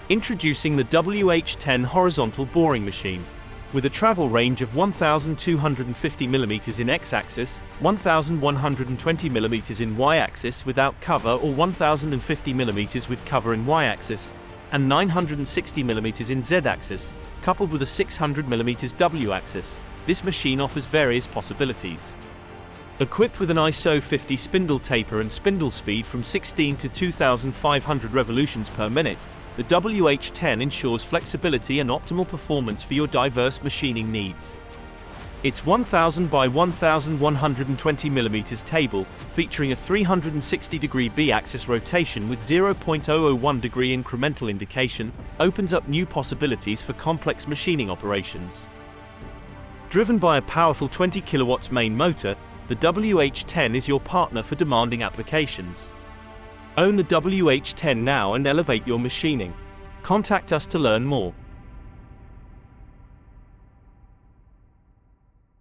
Introducing the WH10 horizontal boring machine. With a travel range of 1,250 mm in x-axis, 1,120 mm in y-axis without cover or 1,050 mm with cover in y-axis, and 960 mm in z-axis, coupled with a 600 mm w-axis, this machine offers various possibilities. Equipped with an ISO 50 spindle taper and spindle speed from 16 to 2,500 revolutions per minute, the WH10 ensures flexibility and optimal performance for your diverse machining needs. Its 1000 by 1120 mm table, featuring a 360-degree B-axis rotation with 0.001 degree incremental indication, opens up new possibilities for complex machining operations. Driven by a powerful 20 kilowatts main motor, the WH10 is your partner for demanding applications. Own the WH10 now and elevate your machining. Contact us to learn more.